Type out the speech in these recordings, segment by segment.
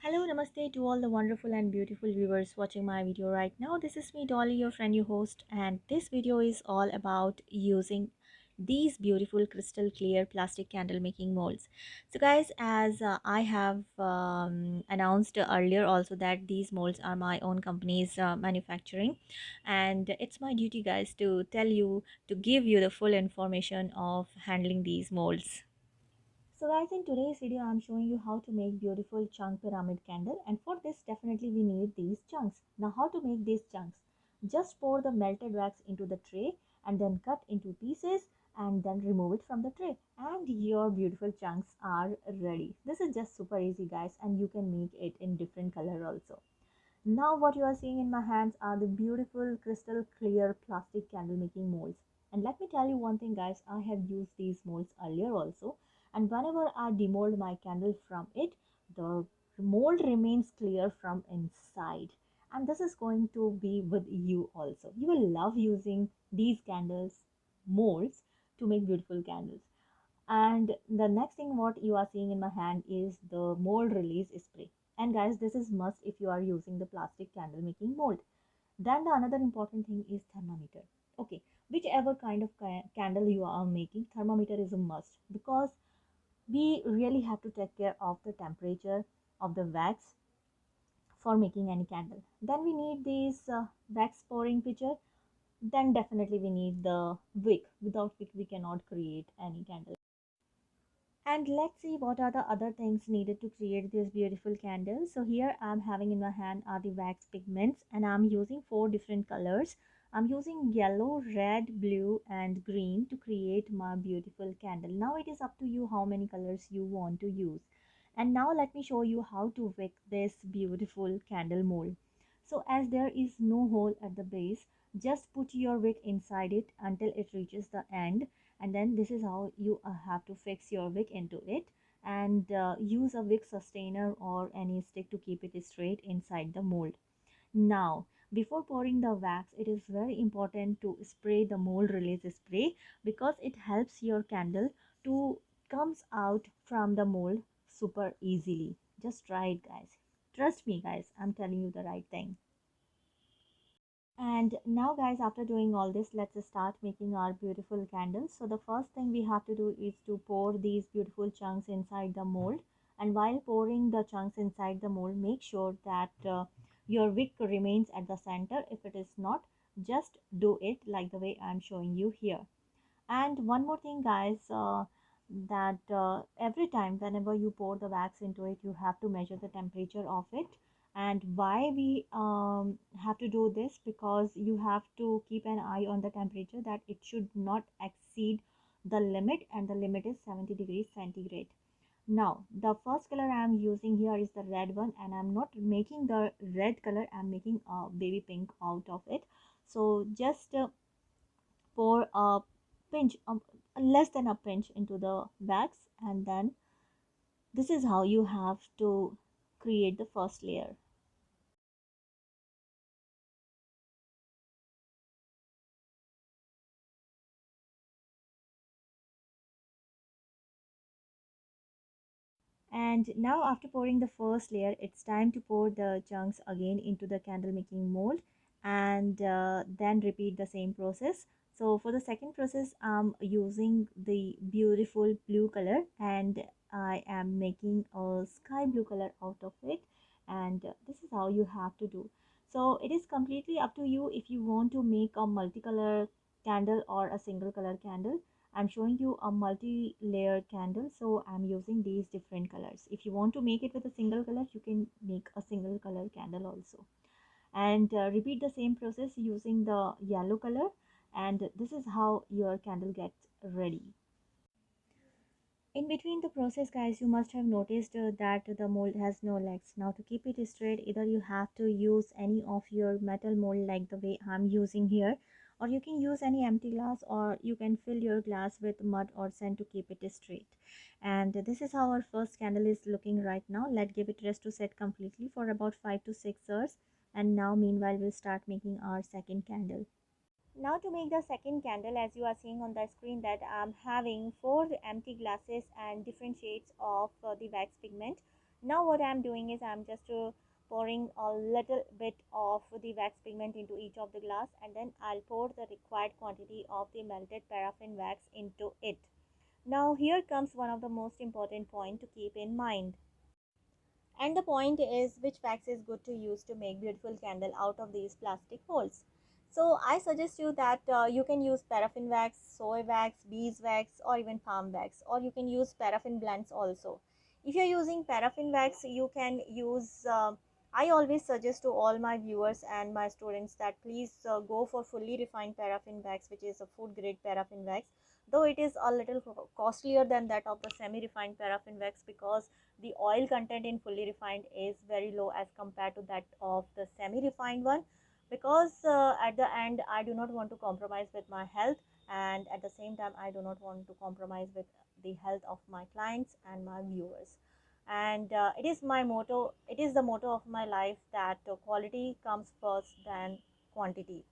Hello, namaste to all the wonderful and beautiful viewers watching my video right now. This is me, Dolly, your friend, your host, and this video is all about using these beautiful crystal clear plastic candle making molds. So guys, as I have announced earlier also that these molds are my own company's manufacturing, and it's my duty guys to tell you, to give you the full information of handling these molds. So guys, in today's video I'm showing you how to make beautiful chunk pyramid candle, and for this definitely we need these chunks. Now how to make these chunks? Just pour the melted wax into the tray and then cut into pieces and then remove it from the tray and your beautiful chunks are ready. This is just super easy guys, and you can make it in different color also. Now what you are seeing in my hands are the beautiful crystal clear plastic candle making molds. And let me tell you one thing guys, I have used these molds earlier also, and whenever I demold my candle from it, the mold remains clear from inside. And this is going to be with you also. You will love using these candles molds to make beautiful candles. And the next thing what you are seeing in my hand is the mold release spray. And guys, this is must if you are using the plastic candle making mold. Then the another important thing is thermometer. Okay, whichever kind of candle you are making, thermometer is a must, because we really have to take care of the temperature of the wax for making any candle. Then we need this wax pouring pitcher. Then definitely we need the wick. Without wick we cannot create any candle. And let's see what are the other things needed to create this beautiful candle. So here I'm having in my hand are the wax pigments, and I'm using four different colors. I'm using yellow, red, blue and green to create my beautiful candle. Now it is up to you how many colors you want to use. And now let me show you how to wick this beautiful candle mold. So as there is no hole at the base, just put your wick inside it until it reaches the end, and then this is how you have to fix your wick into it, and use a wick sustainer or any stick to keep it straight inside the mold. Now before pouring the wax, it is very important to spray the mold release spray, because it helps your candle to comes out from the mold super easily. Just try it guys, trust me guys, I'm telling you the right thing. And now guys, after doing all this, let's start making our beautiful candles. So the first thing we have to do is to pour these beautiful chunks inside the mold. And while pouring the chunks inside the mold, make sure that your wick remains at the center. If it is not, just do it like the way I'm showing you here. And one more thing guys, that every time whenever you pour the wax into it, you have to measure the temperature of it. And why we have to do this, because you have to keep an eye on the temperature, that it should not exceed the limit, and the limit is 70 degrees centigrade. Now the first color I am using here is the red one, and I'm not making the red color, I'm making a baby pink out of it. So just pour a pinch, less than a pinch into the wax, and then this is how you have to create the first layer. And now after pouring the first layer, it's time to pour the chunks again into the candle making mold, and then repeat the same process. So for the second process, I'm using the beautiful blue color, and I am making a sky blue color out of it, and this is how you have to do. So it is completely up to you if you want to make a multicolor candle or a single color candle. I'm showing you a multi-layered candle, so I'm using these different colors. If you want to make it with a single color, you can make a single color candle also. And repeat the same process using the yellow color, and this is how your candle gets ready. In between the process guys, you must have noticed that the mold has no legs. Now to keep it straight, either you have to use any of your metal mold like the way I'm using here, or you can use any empty glass, or you can fill your glass with mud or sand to keep it straight. And this is how our first candle is looking right now. Let's give it rest to set completely for about 5 to 6 hours, and now meanwhile we'll start making our second candle. Now to make the second candle, as you are seeing on the screen, that I'm having four empty glasses and different shades of the wax pigment. Now what I'm doing is I'm just pouring a little bit of the wax pigment into each of the glass, and then I'll pour the required quantity of the melted paraffin wax into it. Now here comes one of the most important point to keep in mind. And the point is which wax is good to use to make beautiful candle out of these plastic molds. So I suggest you that you can use paraffin wax, soy wax, beeswax, or even palm wax, or you can use paraffin blends also. If you're using paraffin wax, you can use I always suggest to all my viewers and my students that please go for fully refined paraffin wax, which is a food grade paraffin wax, though it is a little costlier than that of the semi refined paraffin wax, because the oil content in fully refined is very low as compared to that of the semi refined one. Because at the end I do not want to compromise with my health, and at the same time I do not want to compromise with the health of my clients and my viewers. And it is my motto, it is the motto of my life, that quality comes first than quantity.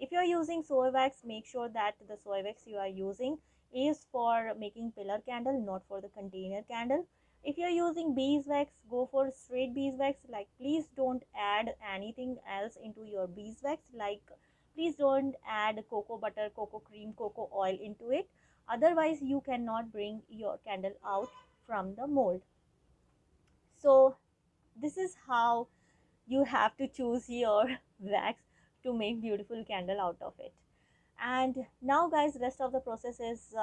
If you are using soy wax, make sure that the soy wax you are using is for making pillar candle, not for the container candle. If you're using beeswax, go for straight beeswax. Like, please don't add anything else into your beeswax. Like, please don't add cocoa butter, cocoa cream, cocoa oil into it. Otherwise you cannot bring your candle out from the mold. So this is how you have to choose your wax to make beautiful candle out of it. And now guys, rest of the process is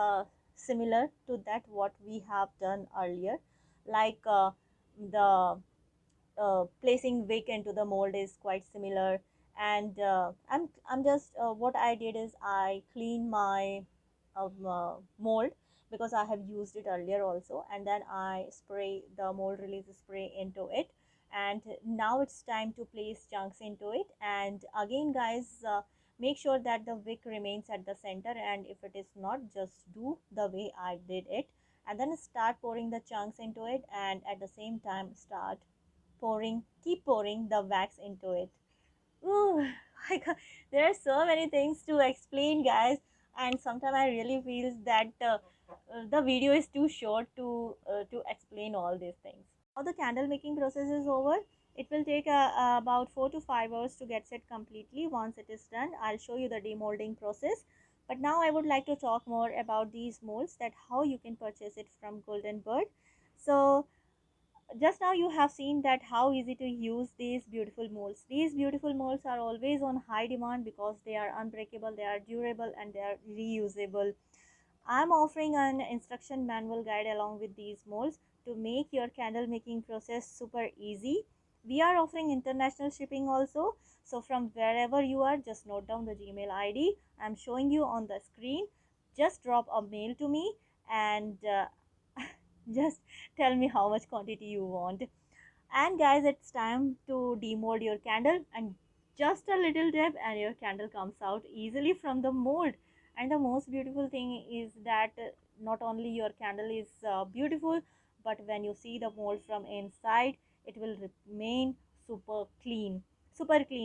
similar to that what we have done earlier. Like the placing wick into the mold is quite similar. And I'm just what I did is I clean my mold, because I have used it earlier also, and then I spray the mold release spray into it. And now it's time to place chunks into it. And again guys, make sure that the wick remains at the center, and if it is not, just do the way I did it, and then start pouring the chunks into it, and at the same time start keep pouring the wax into it. Ooh, there are so many things to explain guys, and sometimes I really feel that the video is too short to explain all these things. Now the candle making process is over. It will take about 4 to 5 hours to get set completely. Once it is done, I'll show you the demolding process. But now I would like to talk more about these molds, that how you can purchase it from Golden Bird. So just now you have seen that how easy to use these beautiful molds. These beautiful molds are always on high demand because they are unbreakable, they are durable, and they are reusable. I'm offering an instruction manual guide along with these molds to make your candle making process super easy. We are offering international shipping also. So from wherever you are, just note down the Gmail ID I'm showing you on the screen. Just drop a mail to me, and just tell me how much quantity you want. And guys, it's time to demold your candle, and just a little dip and your candle comes out easily from the mold. And the most beautiful thing is that not only your candle is beautiful, but when you see the mold from inside, it will remain super clean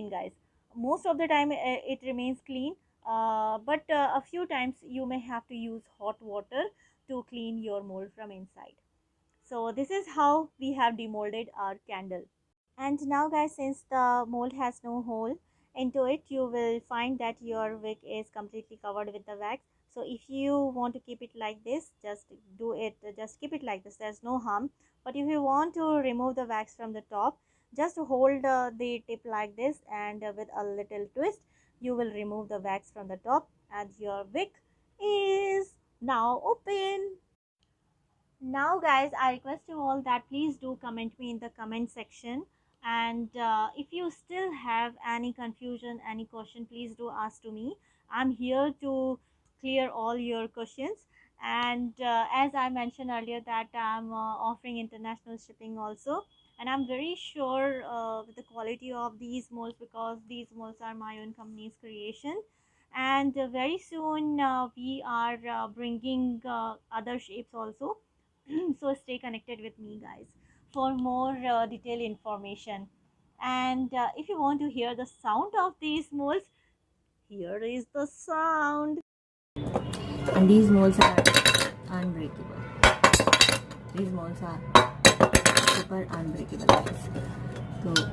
guys. Most of the time it remains clean, but a few times you may have to use hot water to clean your mold from inside. So this is how we have demolded our candle. And now guys, since the mold has no hole into it, you will find that your wick is completely covered with the wax. So if you want to keep it like this, just do it, just keep it like this, there's no harm. But if you want to remove the wax from the top, just hold the tip like this, and with a little twist you will remove the wax from the top, and your wick is now open. Now guys, I request you all that please do comment me in the comment section. And if you still have any confusion, any question, please do ask to me. I'm here to clear all your questions. And as I mentioned earlier that I'm offering international shipping also, and I'm very sure with the quality of these molds, because these molds are my own company's creation. And very soon we are bringing other shapes also. So stay connected with me guys for more detailed information. And if you want to hear the sound of these molds, here is the sound. And these molds are unbreakable. These molds are super unbreakable guys. So